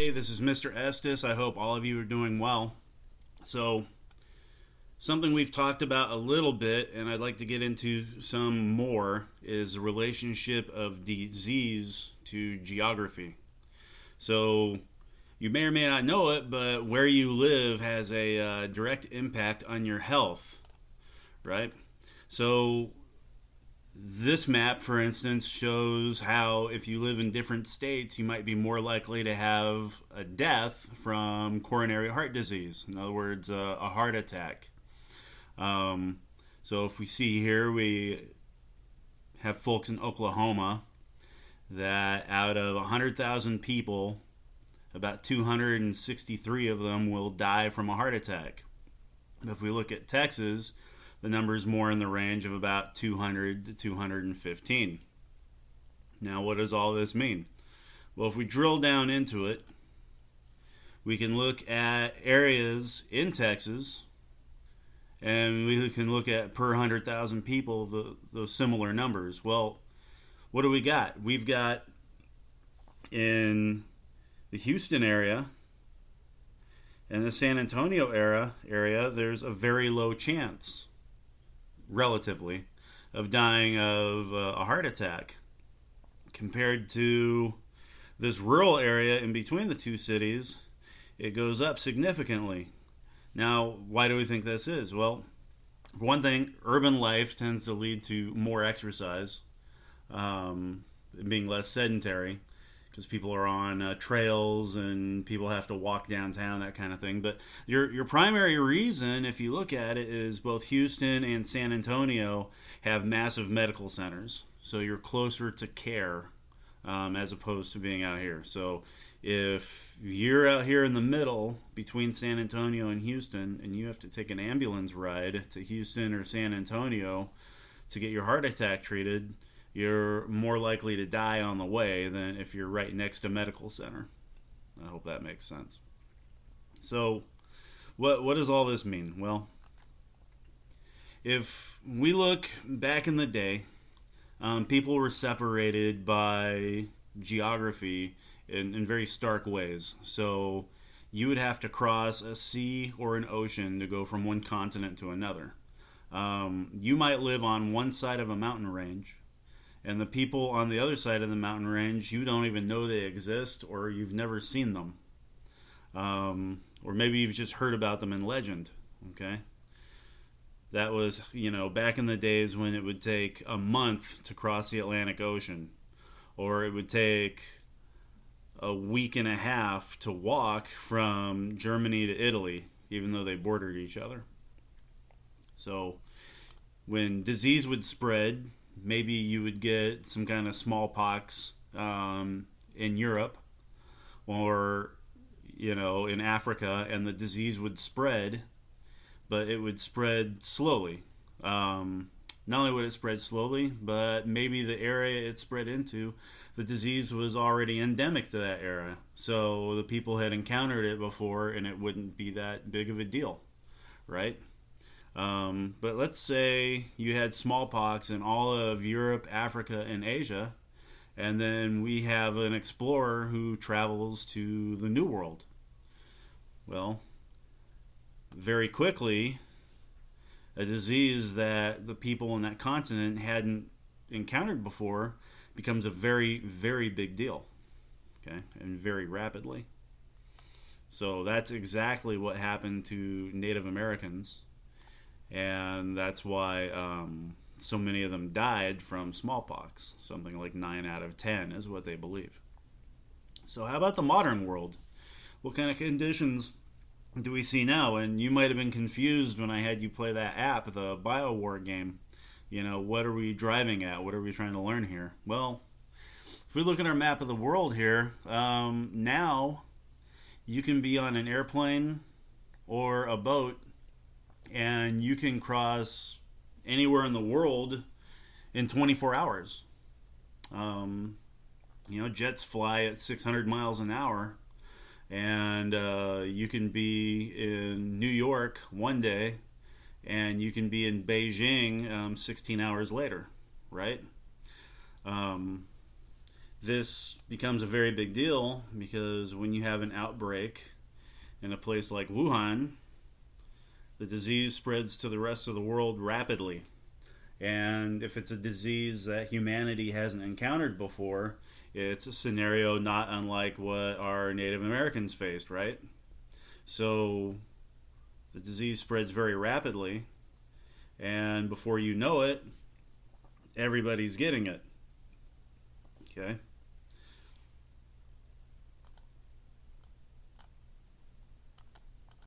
Hey, this is Mr. Estes. I hope all of you are doing well. So, something we've talked about a little bit, and I'd like to get into some more, is the relationship of disease to geography. So, you may or may not know it, but where you live has a direct impact on your health, right? So, this map, for instance, shows how if you live in different states, you might be more likely to have a death from coronary heart disease. In other words, a heart attack. So if we see here, we have folks in Oklahoma that out of 100,000 people, about 263 of them will die from a heart attack. If we look at Texas, the number is more in the range of about 200 to 215. Now, what does all this mean? Well, if we drill down into it, we can look at areas in Texas, and we can look at per 100,000 people those similar numbers. Well, what do we got? We've got in the Houston area and the San Antonio area, there's a very low chance, relatively, of dying of a heart attack compared to this rural area in between the two cities. It goes up significantly. Now, why do we think this is? Well, for one thing, urban life tends to lead to more exercise, being less sedentary, because people are on trails and people have to walk downtown, that kind of thing. But your primary reason, if you look at it, is both Houston and San Antonio have massive medical centers. So you're closer to care as opposed to being out here. So if you're out here in the middle between San Antonio and Houston and you have to take an ambulance ride to Houston or San Antonio to get your heart attack treated, you're more likely to die on the way than if you're right next to a medical center. I hope that makes sense. So, what does all this mean? Well, if we look back in the day, people were separated by geography in very stark ways. So, you would have to cross a sea or an ocean to go from one continent to another. You might live on one side of a mountain range, and the people on the other side of the mountain range, you don't even know they exist, or you've never seen them. Or maybe you've just heard about them in legend, okay? That was, back in the days when it would take a month to cross the Atlantic Ocean, or it would take a week and a half to walk from Germany to Italy, even though they bordered each other. So when disease would spread, maybe you would get some kind of smallpox in Europe or, in Africa, and the disease would spread, but it would spread slowly. Not only would it spread slowly, but maybe the area it spread into, the disease was already endemic to that area. So the people had encountered it before, and it wouldn't be that big of a deal, right? But let's say you had smallpox in all of Europe, Africa, and Asia, and then we have an explorer who travels to the New World. Well, very quickly, a disease that the people on that continent hadn't encountered before becomes a very, very big deal, okay, and very rapidly. So that's exactly what happened to Native Americans. And that's why so many of them died from smallpox. Something like 9 out of 10 is what they believe. So how about the modern world? What kind of conditions do we see now? And you might have been confused when I had you play that app, the BioWar game. What are we driving at? What are we trying to learn here? Well, if we look at our map of the world here, now you can be on an airplane or a boat, and you can cross anywhere in the world in 24 hours. Jets fly at 600 miles an hour, and you can be in New York one day, and you can be in Beijing 16 hours later, right? This becomes a very big deal because when you have an outbreak in a place like Wuhan, the disease spreads to the rest of the world rapidly. And if it's a disease that humanity hasn't encountered before, it's a scenario not unlike what our Native Americans faced, right? So the disease spreads very rapidly, and before you know it, everybody's getting it. Okay?